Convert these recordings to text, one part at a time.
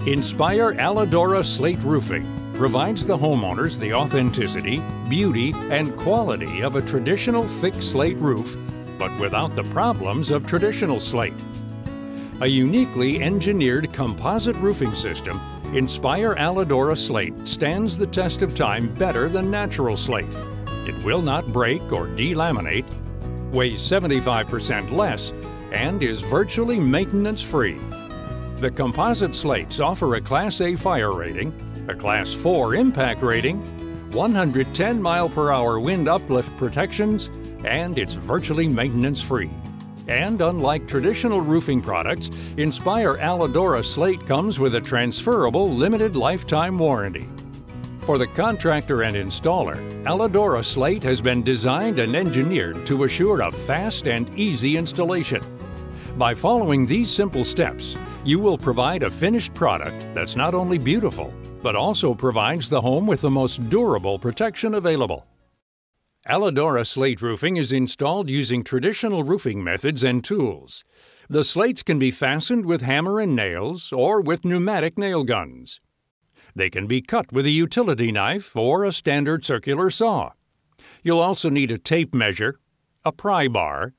Inspire Aledora Slate Roofing provides the homeowners the authenticity, beauty, and quality of a traditional thick slate roof, but without the problems of traditional slate. A uniquely engineered composite roofing system, Inspire Aledora Slate stands the test of time better than natural slate. It will not break or delaminate, weighs 75% less, and is virtually maintenance-free. The composite slates offer a Class A fire rating, a Class 4 impact rating, 110 mile/hour wind uplift protections, and it's virtually maintenance-free. And unlike traditional roofing products, Inspire Aledora Slate comes with a transferable limited lifetime warranty. For the contractor and installer, Aledora Slate has been designed and engineered to assure a fast and easy installation. By following these simple steps, you will provide a finished product that's not only beautiful, but also provides the home with the most durable protection available. Aledora Slate Roofing is installed using traditional roofing methods and tools. The slates can be fastened with hammer and nails or with pneumatic nail guns. They can be cut with a utility knife or a standard circular saw. You'll also need a tape measure, a pry bar,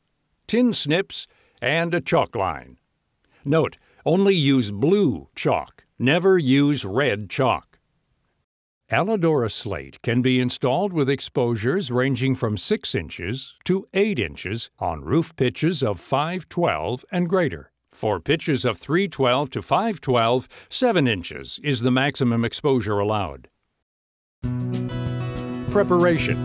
tin snips, and a chalk line. Note, only use blue chalk, never use red chalk. Aledora Slate can be installed with exposures ranging from 6 inches to 8 inches on roof pitches of 512 and greater. For pitches of 312 to 512, 7 inches is the maximum exposure allowed. Preparation.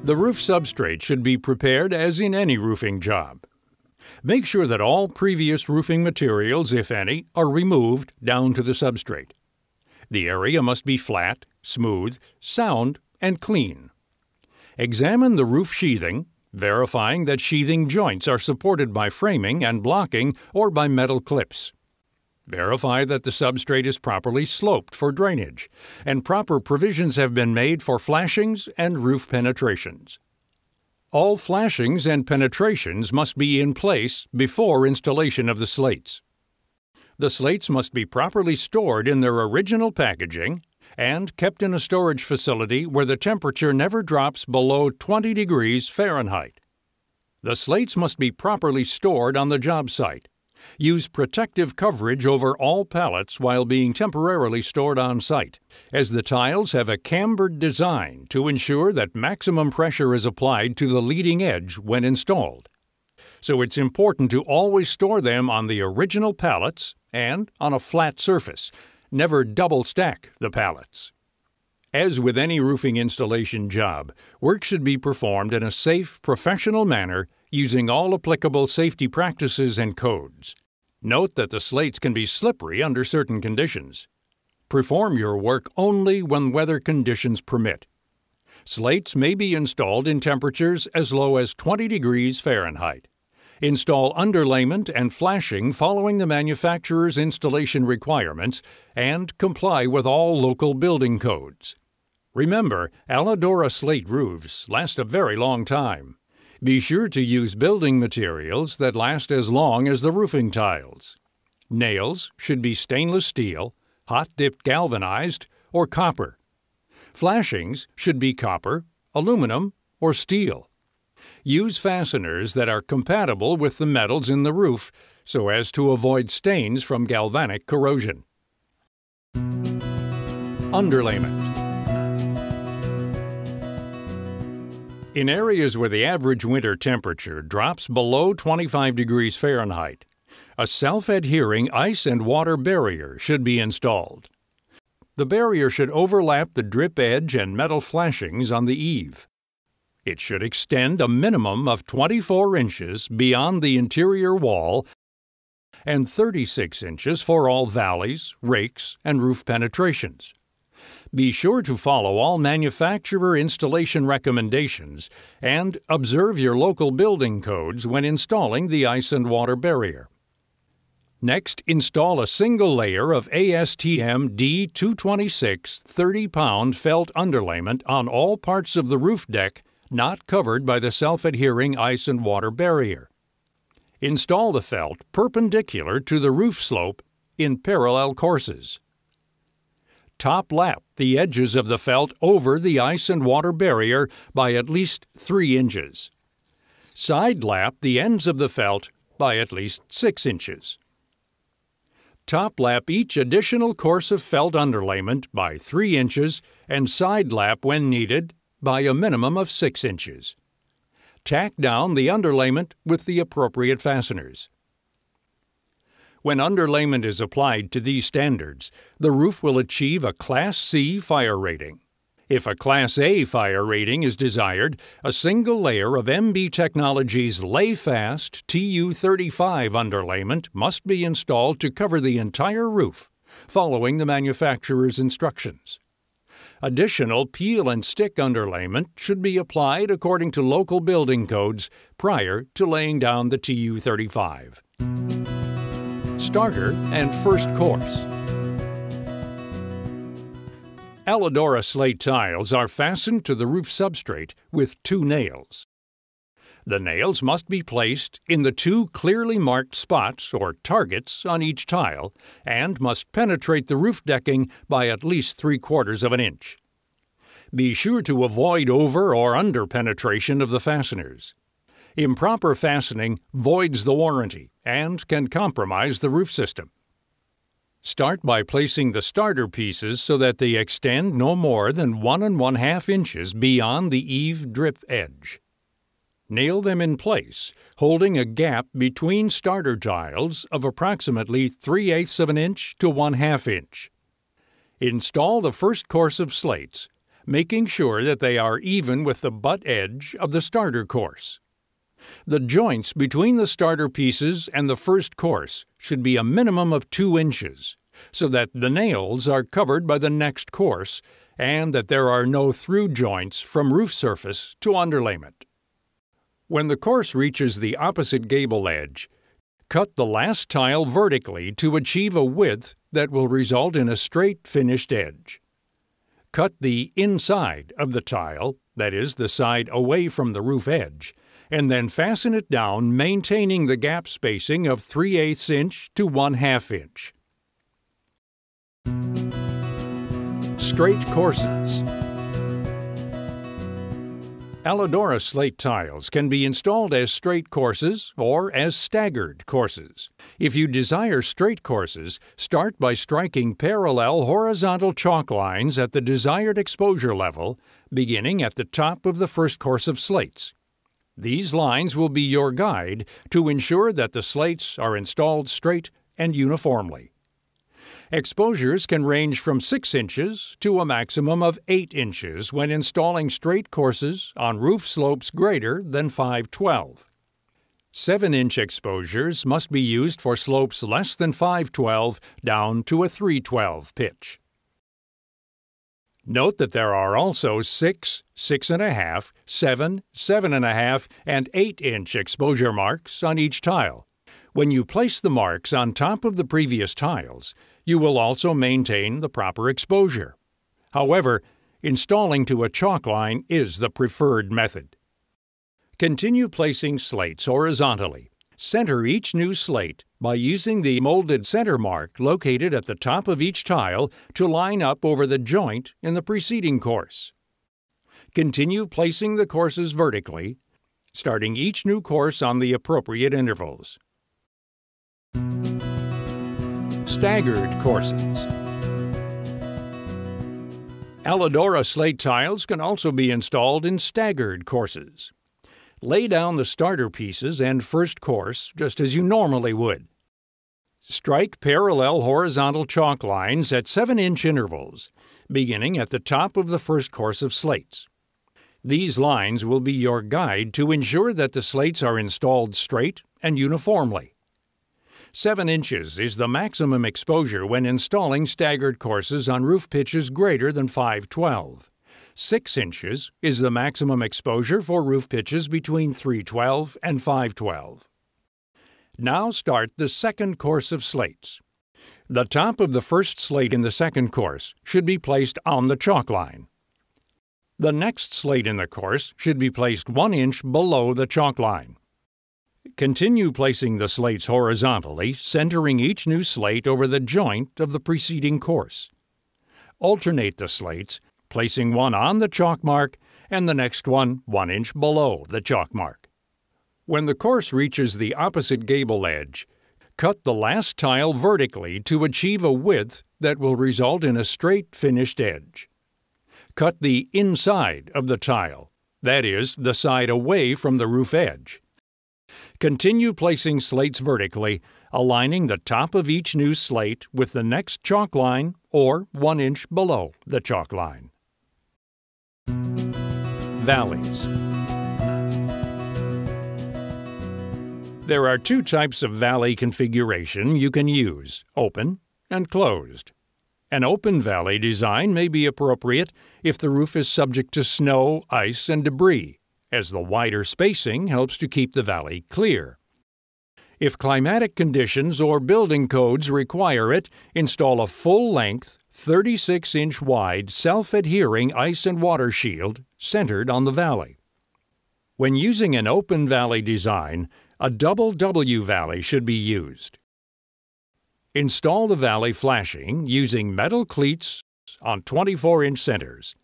The roof substrate should be prepared as in any roofing job. Make sure that all previous roofing materials, if any, are removed down to the substrate. The area must be flat, smooth, sound, and clean. Examine the roof sheathing, verifying that sheathing joints are supported by framing and blocking or by metal clips. Verify that the substrate is properly sloped for drainage, and proper provisions have been made for flashings and roof penetrations. All flashings and penetrations must be in place before installation of the slates. The slates must be properly stored in their original packaging and kept in a storage facility where the temperature never drops below 20 degrees Fahrenheit. The slates must be properly stored on the job site. Use protective coverage over all pallets while being temporarily stored on site, as the tiles have a cambered design to ensure that maximum pressure is applied to the leading edge when installed. So it's important to always store them on the original pallets and on a flat surface. Never double stack the pallets. As with any roofing installation job, work should be performed in a safe, professional manner using all applicable safety practices and codes. Note that the slates can be slippery under certain conditions. Perform your work only when weather conditions permit. Slates may be installed in temperatures as low as 20 degrees Fahrenheit. Install underlayment and flashing following the manufacturer's installation requirements and comply with all local building codes. Remember, Aledora Slate roofs last a very long time. Be sure to use building materials that last as long as the roofing tiles. Nails should be stainless steel, hot-dipped galvanized, or copper. Flashings should be copper, aluminum, or steel. Use fasteners that are compatible with the metals in the roof so as to avoid stains from galvanic corrosion. Underlayment. In areas where the average winter temperature drops below 25 degrees Fahrenheit, a self-adhering ice and water barrier should be installed. The barrier should overlap the drip edge and metal flashings on the eave. It should extend a minimum of 24 inches beyond the interior wall and 36 inches for all valleys, rakes, and roof penetrations. Be sure to follow all manufacturer installation recommendations and observe your local building codes when installing the ice and water barrier. Next, install a single layer of ASTM D226 30-pound felt underlayment on all parts of the roof deck not covered by the self-adhering ice and water barrier. Install the felt perpendicular to the roof slope in parallel courses. Top lap the edges of the felt over the ice and water barrier by at least 3 inches. Side lap the ends of the felt by at least 6 inches. Top lap each additional course of felt underlayment by 3 inches and side lap when needed by a minimum of 6 inches. Tack down the underlayment with the appropriate fasteners. When underlayment is applied to these standards, the roof will achieve a Class C fire rating. If a Class A fire rating is desired, a single layer of MB Technology's Lay-Fast TU35 underlayment must be installed to cover the entire roof, following the manufacturer's instructions. Additional peel and stick underlayment should be applied according to local building codes prior to laying down the TU35. Starter and first course. Aledora slate tiles are fastened to the roof substrate with 2 nails. The nails must be placed in the 2 clearly marked spots or targets on each tile and must penetrate the roof decking by at least 3/4 of an inch. Be sure to avoid over or under penetration of the fasteners. Improper fastening voids the warranty and can compromise the roof system. Start by placing the starter pieces so that they extend no more than 1 1/2 inches beyond the eave drip edge. Nail them in place, holding a gap between starter tiles of approximately 3/8 of an inch to 1/2 inch. Install the first course of slates, making sure that they are even with the butt edge of the starter course. The joints between the starter pieces and the first course should be a minimum of 2 inches, so that the nails are covered by the next course and that there are no through joints from roof surface to underlayment. When the course reaches the opposite gable edge, cut the last tile vertically to achieve a width that will result in a straight finished edge. Cut the inside of the tile, that is, the side away from the roof edge, and then fasten it down, maintaining the gap spacing of 3/8 inch to 1/2 inch. Straight courses. Aledora slate tiles can be installed as straight courses or as staggered courses. If you desire straight courses, start by striking parallel horizontal chalk lines at the desired exposure level, beginning at the top of the first course of slates. These lines will be your guide to ensure that the slates are installed straight and uniformly. Exposures can range from 6 inches to a maximum of 8 inches when installing straight courses on roof slopes greater than 512. 7-inch exposures must be used for slopes less than 512 down to a 312 pitch. Note that there are also 6, 6.5, 7, 7.5, and 8-inch exposure marks on each tile. When you place the marks on top of the previous tiles, you will also maintain the proper exposure. However, installing to a chalk line is the preferred method. Continue placing slates horizontally. Center each new slate by using the molded center mark located at the top of each tile to line up over the joint in the preceding course. Continue placing the courses vertically, starting each new course on the appropriate intervals. Staggered courses. Aledora slate tiles can also be installed in staggered courses. Lay down the starter pieces and first course just as you normally would. Strike parallel horizontal chalk lines at 7-inch intervals, beginning at the top of the first course of slates. These lines will be your guide to ensure that the slates are installed straight and uniformly. 7 inches is the maximum exposure when installing staggered courses on roof pitches greater than 512. 6 inches is the maximum exposure for roof pitches between 312 and 512. Now start the second course of slates. The top of the first slate in the second course should be placed on the chalk line. The next slate in the course should be placed 1 inch below the chalk line. Continue placing the slates horizontally, centering each new slate over the joint of the preceding course. Alternate the slates, placing one on the chalk mark and the next one 1 inch below the chalk mark. When the course reaches the opposite gable edge, cut the last tile vertically to achieve a width that will result in a straight finished edge. Cut the inside of the tile, that is, the side away from the roof edge. Continue placing slates vertically, aligning the top of each new slate with the next chalk line or 1 inch below the chalk line. Valleys. There are two types of valley configuration you can use: open and closed. An open valley design may be appropriate if the roof is subject to snow, ice, and debris, as the wider spacing helps to keep the valley clear. If climatic conditions or building codes require it, install a full-length, 36-inch wide, self-adhering ice and water shield centered on the valley. When using an open valley design, a double W valley should be used. Install the valley flashing using metal cleats on 24-inch centers.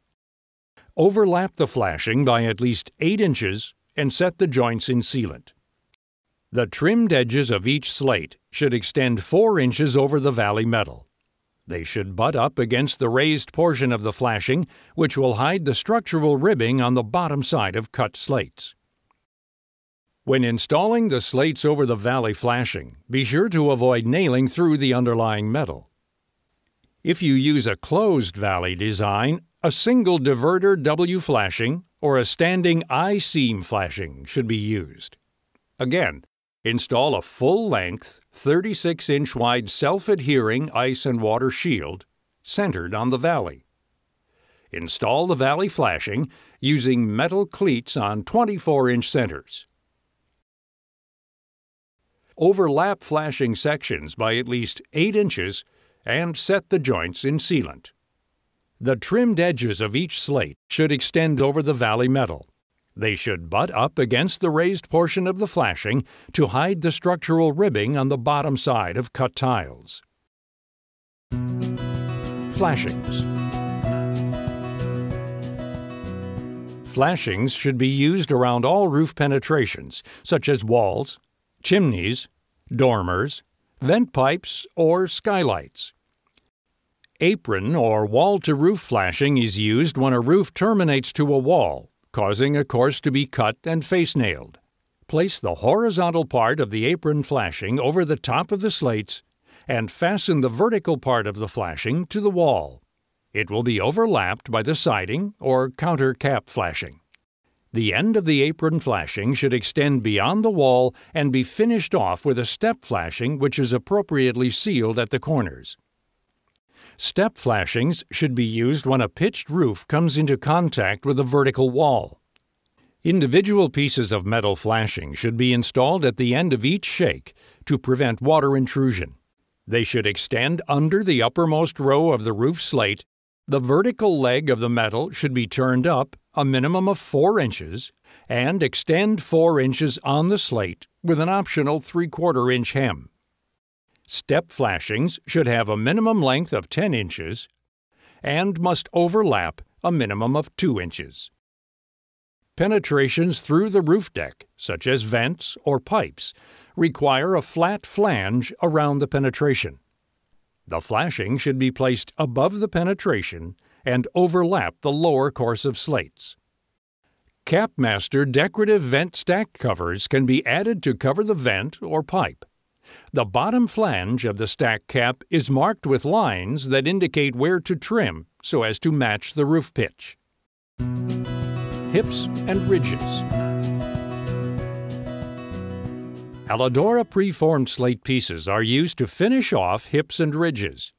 Overlap the flashing by at least 8 inches and set the joints in sealant. The trimmed edges of each slate should extend 4 inches over the valley metal. They should butt up against the raised portion of the flashing, which will hide the structural ribbing on the bottom side of cut slates. When installing the slates over the valley flashing, be sure to avoid nailing through the underlying metal. If you use a closed valley design, a single diverter W flashing or a standing I-seam flashing should be used. Again, install a full-length, 36-inch wide self-adhering ice and water shield centered on the valley. Install the valley flashing using metal cleats on 24-inch centers. Overlap flashing sections by at least 8 inches and set the joints in sealant. The trimmed edges of each slate should extend over the valley metal. They should butt up against the raised portion of the flashing to hide the structural ribbing on the bottom side of cut tiles. Flashings. Flashings should be used around all roof penetrations, such as walls, chimneys, dormers, vent pipes, or skylights. Apron or wall-to-roof flashing is used when a roof terminates to a wall, causing a course to be cut and face-nailed. Place the horizontal part of the apron flashing over the top of the slates and fasten the vertical part of the flashing to the wall. It will be overlapped by the siding or counter cap flashing. The end of the apron flashing should extend beyond the wall and be finished off with a step flashing which is appropriately sealed at the corners. Step flashings should be used when a pitched roof comes into contact with a vertical wall. Individual pieces of metal flashing should be installed at the end of each shake to prevent water intrusion. They should extend under the uppermost row of the roof slate. The vertical leg of the metal should be turned up a minimum of 4 inches and extend 4 inches on the slate with an optional 3/4 inch hem. Step flashings should have a minimum length of 10 inches and must overlap a minimum of 2 inches. Penetrations through the roof deck, such as vents or pipes, require a flat flange around the penetration. The flashing should be placed above the penetration and overlap the lower course of slates. Capmaster decorative vent stack covers can be added to cover the vent or pipe. The bottom flange of the stack cap is marked with lines that indicate where to trim so as to match the roof pitch. Hips and ridges. Aledora preformed slate pieces are used to finish off hips and ridges.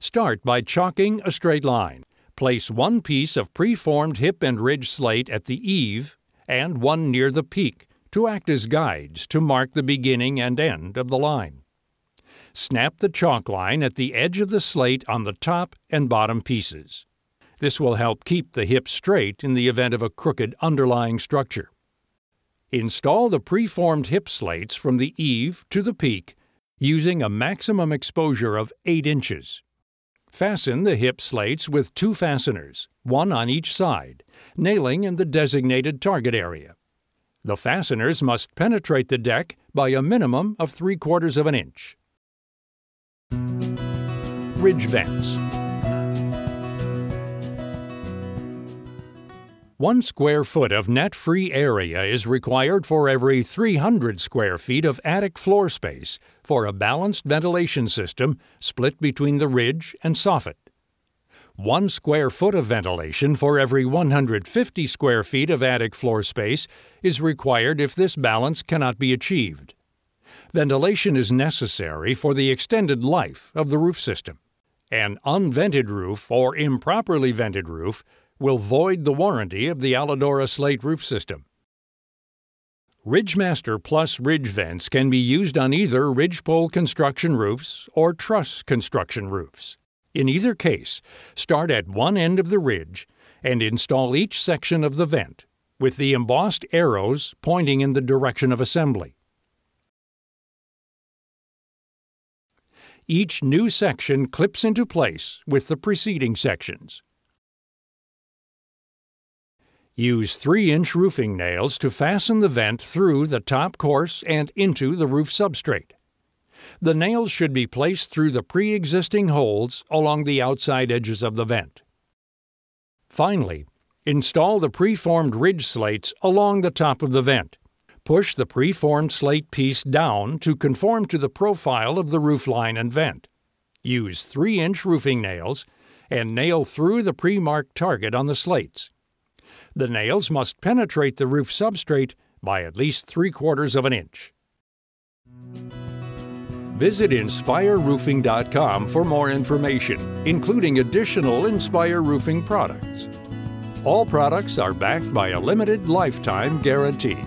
Start by chalking a straight line. Place one piece of preformed hip and ridge slate at the eave and one near the peak to act as guides to mark the beginning and end of the line. Snap the chalk line at the edge of the slate on the top and bottom pieces. This will help keep the hips straight in the event of a crooked underlying structure. Install the preformed hip slates from the eave to the peak using a maximum exposure of 8 inches. Fasten the hip slates with 2 fasteners, one on each side, nailing in the designated target area. The fasteners must penetrate the deck by a minimum of 3/4 of an inch. Ridge vents. 1 square foot of net-free area is required for every 300 square feet of attic floor space for a balanced ventilation system split between the ridge and soffit. 1 square foot of ventilation for every 150 square feet of attic floor space is required if this balance cannot be achieved. Ventilation is necessary for the extended life of the roof system. An unvented roof or improperly vented roof will void the warranty of the Aledora slate roof system. Ridgemaster Plus ridge vents can be used on either ridgepole construction roofs or truss construction roofs. In either case, start at one end of the ridge and install each section of the vent, with the embossed arrows pointing in the direction of assembly. Each new section clips into place with the preceding sections. Use 3-inch roofing nails to fasten the vent through the top course and into the roof substrate. The nails should be placed through the pre-existing holes along the outside edges of the vent. Finally, install the preformed ridge slates along the top of the vent. Push the preformed slate piece down to conform to the profile of the roof line and vent. Use 3-inch roofing nails and nail through the pre-marked target on the slates. The nails must penetrate the roof substrate by at least 3/4 of an inch. Visit InspireRoofing.com for more information, including additional Inspire Roofing products. All products are backed by a limited lifetime guarantee.